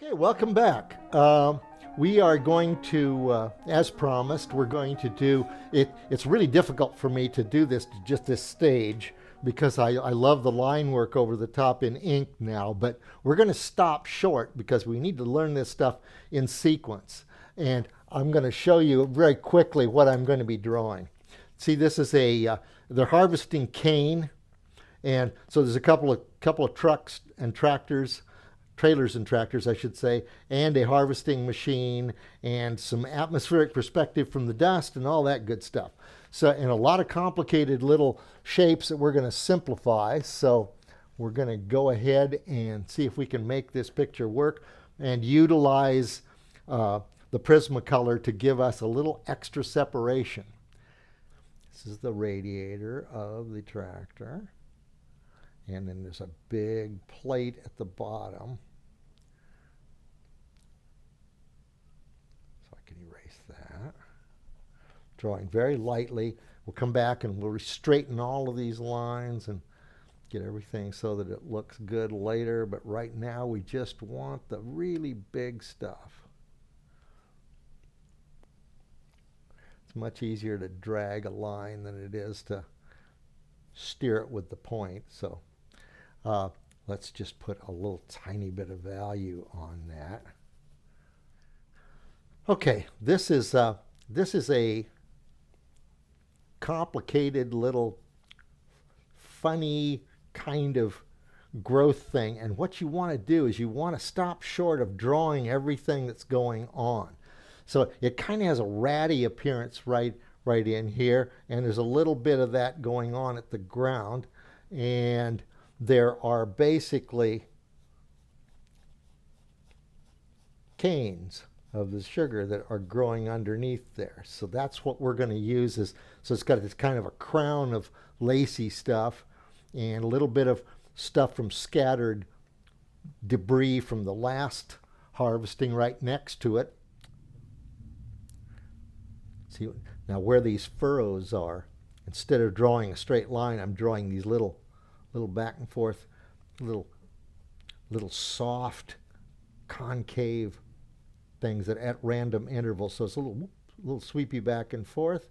Okay, welcome back. We are going to, as promised, we're going to do it. It's really difficult for me to do this, just this stage, because I love the line work over the top in ink now, but we're going to stop short because we need to learn this stuff in sequence. And I'm going to show you very quickly what I'm going to be drawing. See, this is they're harvesting cane, and so there's a couple of trucks and tractors, trailers and tractors, I should say, and a harvesting machine and some atmospheric perspective from the dust and all that good stuff. So, and a lot of complicated little shapes that we're going to simplify. So we're going to go ahead and see if we can make this picture work and utilize the Prismacolor to give us a little extra separation. This is the radiator of the tractor. And then there's a big plate at the bottom. So I can erase that. Drawing very lightly. We'll come back and we'll straighten all of these lines and get everything so that it looks good later. But right now we just want the really big stuff. It's much easier to drag a line than it is to steer it with the point. So let's just put a little tiny bit of value on that. Okay, this is a complicated little funny kind of growth thing, and what you want to do is you want to stop short of drawing everything that's going on. So it kind of has a ratty appearance right in here, and there's a little bit of that going on at the ground, and there are basically canes of the sugar that are growing underneath there. So that's what we're going to use. So it's got this kind of a crown of lacy stuff and a little bit of stuff from scattered debris from the last harvesting right next to it. See now where these furrows are, instead of drawing a straight line, I'm drawing these little back and forth, little soft concave things that at random intervals. So it's a little sweepy back and forth,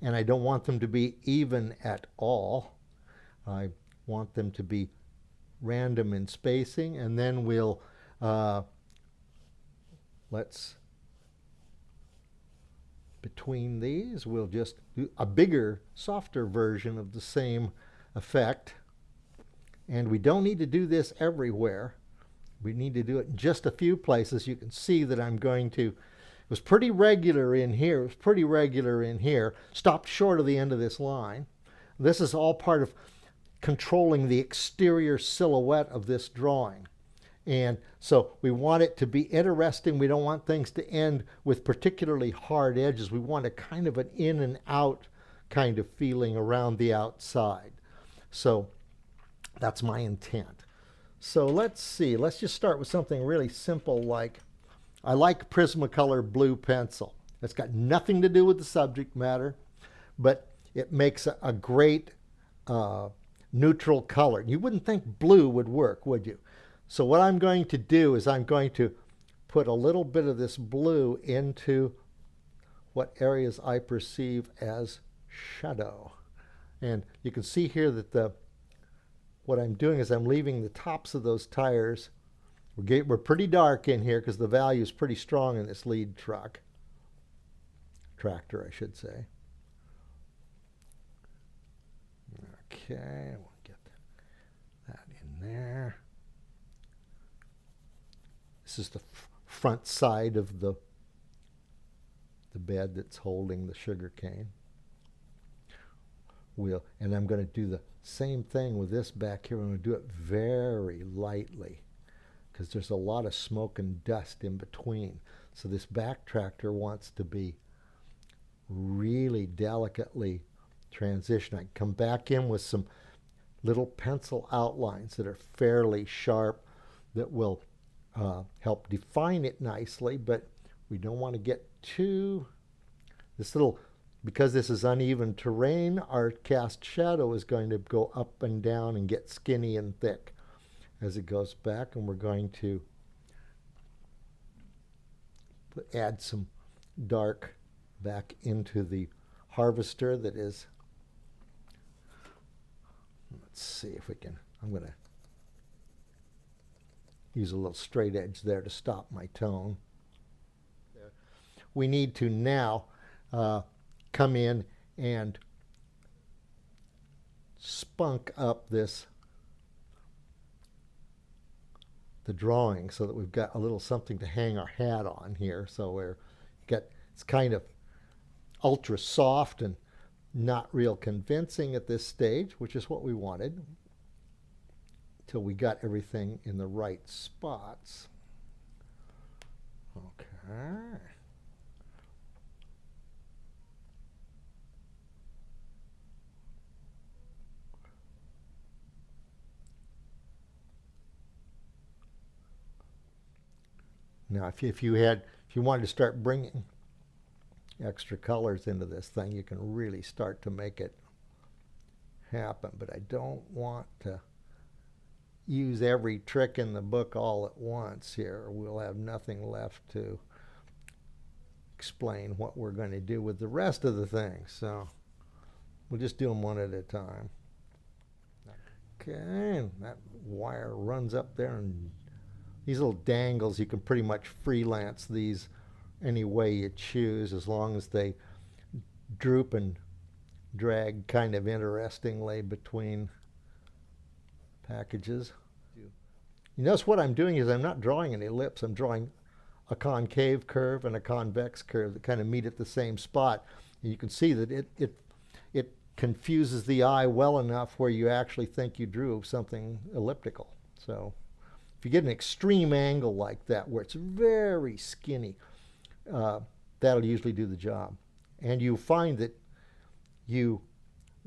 and I don't want them to be even at all. I want them to be random in spacing, and then we'll between these we'll just do a bigger, softer version of the same effect. And we don't need to do this everywhere. We need to do it in just a few places. You can see that I'm going to, it was pretty regular in here, it was pretty regular in here, stopped short of the end of this line. This is all part of controlling the exterior silhouette of this drawing. And so we want it to be interesting. We don't want things to end with particularly hard edges. We want a kind of an in and out kind of feeling around the outside. So that's my intent. So let's see. Let's just start with something really simple, like I like Prismacolor blue pencil. It's got nothing to do with the subject matter, but it makes a great neutral color. You wouldn't think blue would work, would you? So what I'm going to do is I'm going to put a little bit of this blue into what areas I perceive as shadow. And you can see here that what I'm doing is I'm leaving the tops of those tires. We're pretty dark in here because the value is pretty strong in this lead tractor, I should say. Okay, we'll get that in there. This is the front side of the bed that's holding the sugar cane. And I'm going to do the same thing with this back here. I'm going to do it very lightly because there's a lot of smoke and dust in between. So this back tractor wants to be really delicately transitioned. I come back in with some little pencil outlines that are fairly sharp that will help define it nicely, but we don't want to get too, because this is uneven terrain, our cast shadow is going to go up and down and get skinny and thick as it goes back, and we're going to add some dark back into the harvester that is, let's see if we can, I'm going to use a little straight edge there to stop my tone. We need to now come in and spunk up the drawing so that we've got a little something to hang our hat on here. So it's kind of ultra soft and not real convincing at this stage, which is what we wanted, till we got everything in the right spots. Okay. Now, if you wanted to start bringing extra colors into this thing, you can really start to make it happen. But I don't want to use every trick in the book all at once here, or we'll have nothing left to explain what we're going to do with the rest of the things. So we'll just do them one at a time. Okay, and that wire runs up there, and these little dangles, you can pretty much freelance these any way you choose, as long as they droop and drag kind of interestingly between packages. You notice what I'm doing is I'm not drawing an ellipse. I'm drawing a concave curve and a convex curve that kind of meet at the same spot. And you can see that it confuses the eye well enough where you actually think you drew something elliptical. So if you get an extreme angle like that where it's very skinny, that'll usually do the job. And you find that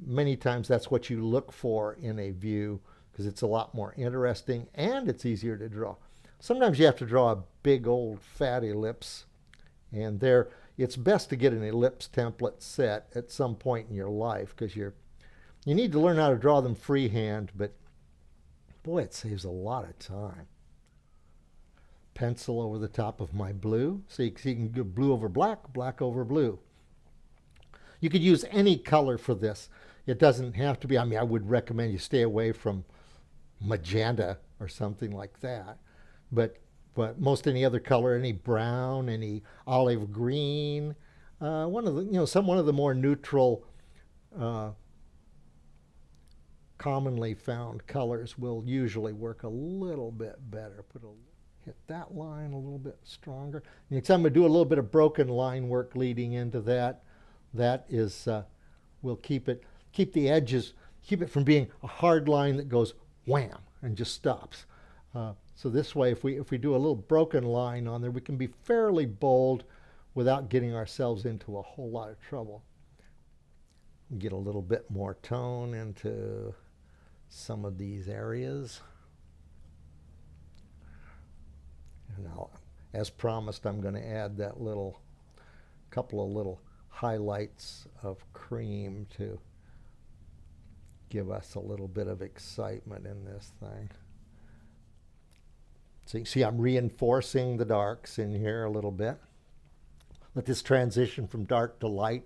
many times that's what you look for in a view, because it's a lot more interesting and it's easier to draw. Sometimes you have to draw a big old fat ellipse, and it's best to get an ellipse template set at some point in your life, because you need to learn how to draw them freehand, but boy, it saves a lot of time. Pencil over the top of my blue, so you can go blue over black, black over blue. You could use any color for this. It doesn't have to be, I mean, I would recommend you stay away from magenta or something like that. But most any other color, any brown, any olive green, one of the more neutral, commonly found colors will usually work a little bit better. Hit that line a little bit stronger. Next I'm going to do a little bit of broken line work leading into that. That is, will keep the edges, keep it from being a hard line that goes wham and just stops. So this way, if we do a little broken line on there, we can be fairly bold without getting ourselves into a whole lot of trouble. Get a little bit more tone into some of these areas. And now, as promised, I'm going to add that couple of little highlights of cream to give us a little bit of excitement in this thing. So you can see I'm reinforcing the darks in here a little bit. Let this transition from dark to light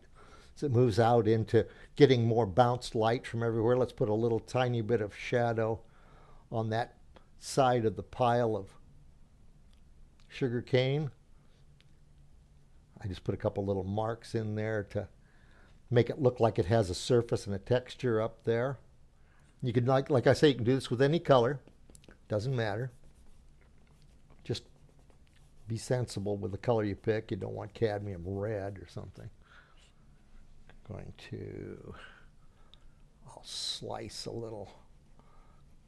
as it moves out into getting more bounced light from everywhere. Let's put a little tiny bit of shadow on that side of the pile of sugar cane. I just put a couple little marks in there to make it look like it has a surface and a texture up there. You can, like I say, you can do this with any color. Doesn't matter. Just be sensible with the color you pick. You don't want cadmium red or something. I'll slice a little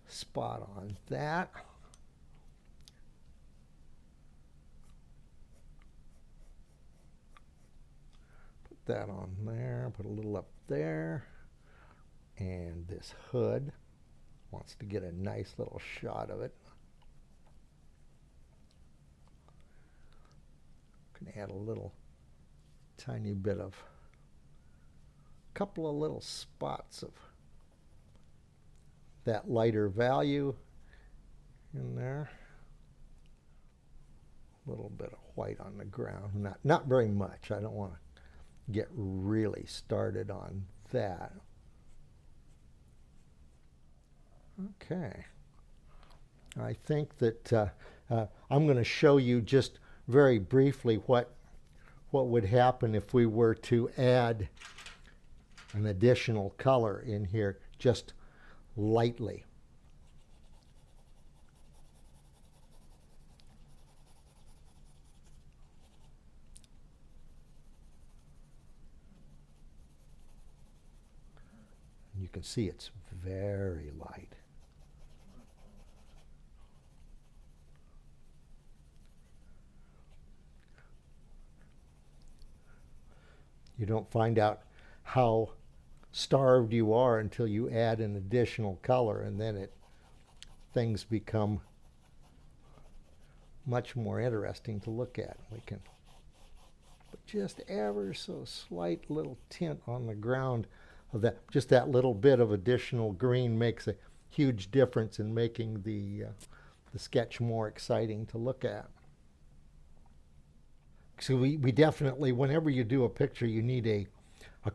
spot on that. Put that on there, put a little up there. And this hood wants to get a nice little shot of it. Can add a little tiny bit of, couple of little spots of that lighter value in there. A little bit of white on the ground. Not very much. I don't want to get really started on that. Okay. I think that I'm going to show you just very briefly what would happen if we were to add an additional color in here just lightly. You can see it's very light. You don't find out how starved you are until you add an additional color, and then things become much more interesting to look at. We can put just ever so slight little tint on the ground of that. Just that little bit of additional green makes a huge difference in making the sketch more exciting to look at. So we definitely, whenever you do a picture, you need a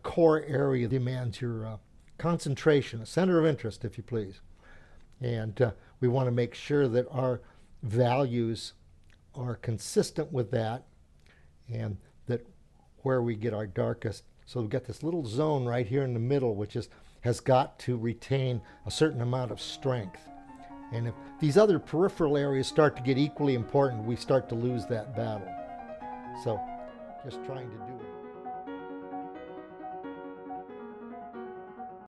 core area that demands your concentration, a center of interest, if you please. And we want to make sure that our values are consistent with that, and that where we get our darkest. So we've got this little zone right here in the middle, which has got to retain a certain amount of strength. And if these other peripheral areas start to get equally important, we start to lose that battle. So just trying to do it.